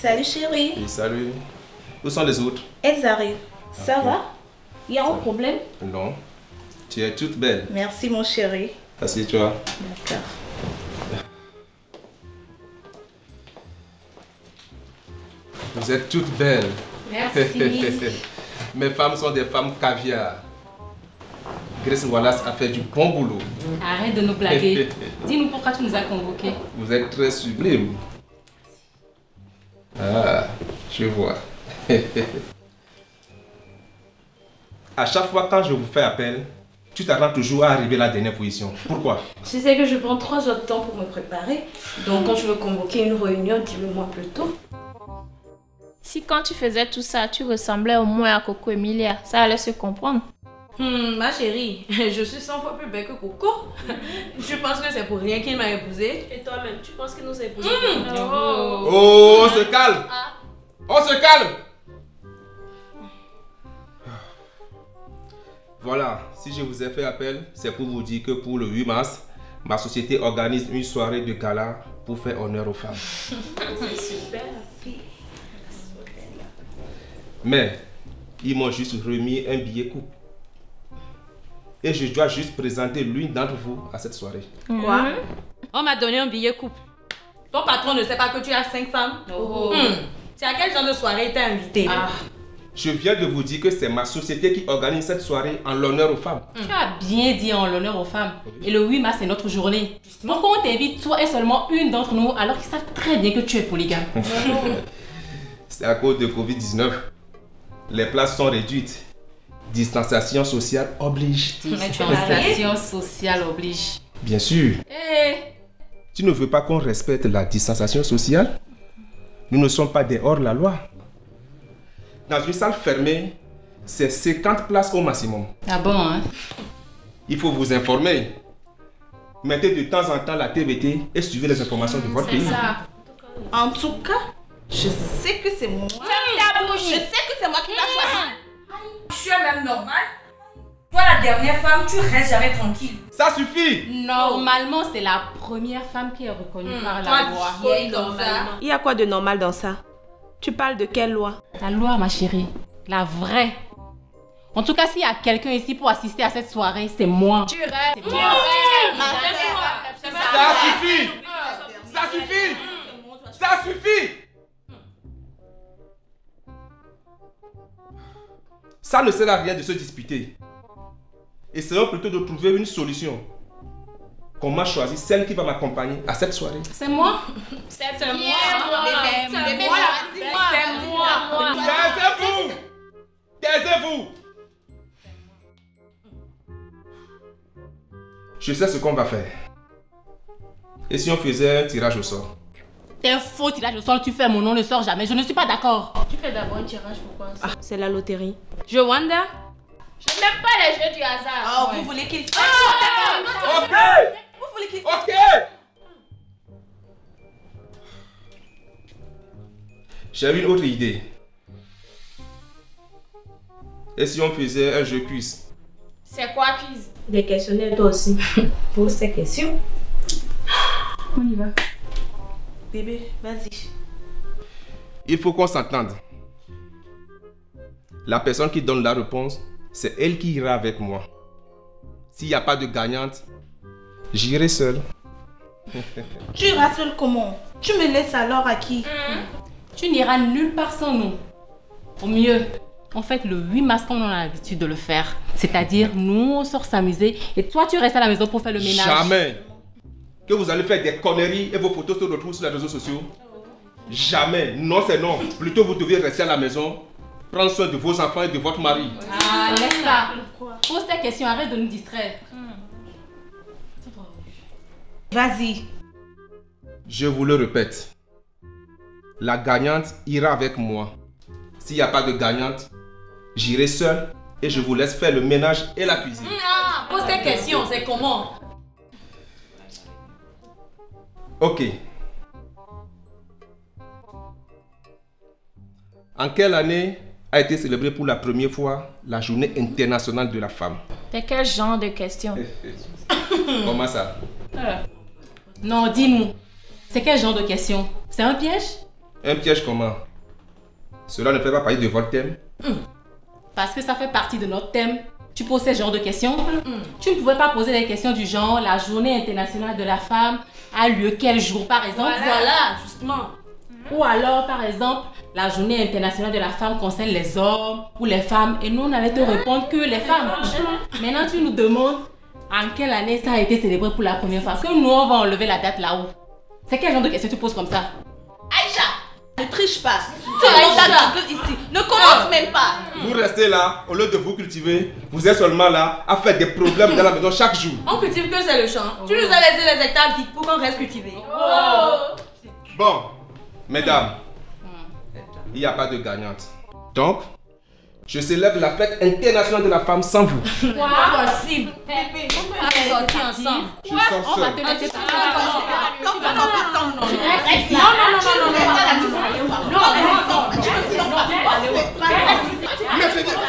Salut chérie. Oui, salut. Où sont les autres? Elles arrivent. Ça va? Il y a un problème? Non. Tu es toute belle. Merci mon chéri. Assieds-toi. D'accord. Vous êtes toutes belles. Merci. Mes femmes sont des femmes caviar. Grace Wallace a fait du bon boulot. Arrête de nous blaguer. Dis-nous pourquoi tu nous as convoqués. Vous êtes très sublime. Ah, je vois. À chaque fois quand je vous fais appel, tu t'attends toujours à arriver à la dernière position. Pourquoi? Tu sais que je prends 3 heures de temps pour me préparer. Donc quand je veux convoquer une réunion, dis-le-moi plus tôt. Si quand tu faisais tout ça, tu ressemblais au moins à Coco Emilia, ça allait se comprendre. Ma chérie, je suis 100 fois plus belle que Coco. Je pense que c'est pour rien qu'il m'a épousée. Et toi-même, tu penses qu'il nous a épousés? Oh, on se calme. On se calme. Voilà, si je vous ai fait appel, c'est pour vous dire que pour le 8 mars, ma société organise une soirée de gala pour faire honneur aux femmes. C'est super. Mais, ils m'ont juste remis un billet coupe. Et je dois juste présenter l'une d'entre vous à cette soirée. Quoi? On m'a donné un billet couple. Ton patron ne sait pas que tu as 5 femmes? C'est à quel genre de soirée t'es invité? Je viens de vous dire que c'est ma société qui organise cette soirée en l'honneur aux femmes. Tu as bien dit en l'honneur aux femmes. Et le 8 mars, c'est notre journée. Pourquoi on t'invite toi et seulement une d'entre nous alors qu'ils savent très bien que tu es polygame? C'est à cause de Covid-19. Les places sont réduites. Distanciation sociale oblige. Distanciation sociale oblige. Bien sûr. Tu ne veux pas qu'on respecte la distanciation sociale? Nous ne sommes pas des hors-la-loi. Dans une salle fermée, c'est 50 places au maximum. Ah bon, hein? Il faut vous informer. Mettez de temps en temps la TVT et suivez les informations de votre pays. Ça. En tout cas, je sais que c'est moi. Je sais que c'est moi qui l'ai choisi. Tu es même normal. Toi, la dernière femme, tu restes jamais tranquille. Ça suffit! Normalement, c'est la première femme qui est reconnue par la loi. Il y a quoi de normal dans ça? Tu parles de quelle loi? La loi, ma chérie. La vraie. En tout cas, s'il y a quelqu'un ici pour assister à cette soirée, c'est moi. Tu restes. C'est moi. Ça suffit! Ça suffit! Ça suffit! Ça ne sert à rien de se disputer. Essayons plutôt de trouver une solution. Comment choisir celle qui va m'accompagner à cette soirée? C'est moi. C'est moi. C'est moi. Taisez-vous! Taisez-vous! Je sais ce qu'on va faire. Et si on faisait un tirage au sort? T'es un faux tirage au sort, tu fais mon nom ne sort jamais. Je ne suis pas d'accord. Tu fais d'abord un tirage, pourquoi ça? C'est la loterie. Je Wanda? Je n'aime pas les jeux du hasard. Vous voulez qu'il fasse? Ok! Vous voulez qu'il Ok! J'ai une autre idée. Et si on faisait un jeu quiz? C'est quoi quiz? Des questionnaires toi aussi. Pose tes questions. On y va. Bébé, vas-y. Il faut qu'on s'entende. La personne qui donne la réponse, c'est elle qui ira avec moi. S'il n'y a pas de gagnante, j'irai seul. Tu iras seul comment? Tu me laisses alors à qui? Tu n'iras nulle part sans nous. Au mieux, on fait le 8 mars comme on a l'habitude de le faire. C'est-à-dire, nous, on sort s'amuser et toi, tu restes à la maison pour faire le ménage. Jamais. Que vous allez faire des conneries et vos photos se retrouvent sur les réseaux sociaux. Jamais. Non, c'est non. Plutôt, vous devez rester à la maison, prendre soin de vos enfants et de votre mari. Ah, laisse ça. Pose tes questions, arrête de nous distraire. Vas-y. Je vous le répète. La gagnante ira avec moi. S'il n'y a pas de gagnante, j'irai seul et je vous laisse faire le ménage et la cuisine. Pose tes questions, c'est comment? Ok. En quelle année a été célébrée pour la première fois la journée internationale de la femme? C'est quel genre de question? Comment ça? Non, dis-nous. C'est quel genre de question? C'est un piège? Un piège comment? Cela ne fait pas partie de votre thème? Parce que ça fait partie de notre thème. Tu poses ce genre de questions. Tu ne pouvais pas poser des questions du genre la journée internationale de la femme a lieu quel jour par exemple? Voilà, justement. Ou alors par exemple la journée internationale de la femme concerne les hommes ou les femmes et nous on allait te répondre que les femmes. Maintenant tu nous demandes en quelle année ça a été célébré pour la première fois. Parce que nous on va enlever la date là-haut. C'est quel genre de questions tu poses comme ça? Aïcha, ne triche pas. C'est Aïcha ici. Ne commence même pas. Vous restez là, au lieu de vous cultiver, vous êtes seulement là à faire des problèmes dans la maison chaque jour. On cultive que c'est le champ. Tu nous as laissé les hectares vides pour qu'on reste cultivé. Bon, mesdames, il n'y a pas de gagnante. Donc, je célèbre la fête internationale de la femme sans vous. Pas possible. Bébé, on va sortir ensemble. Je sors On va seul. te laisser Méfiez-vous.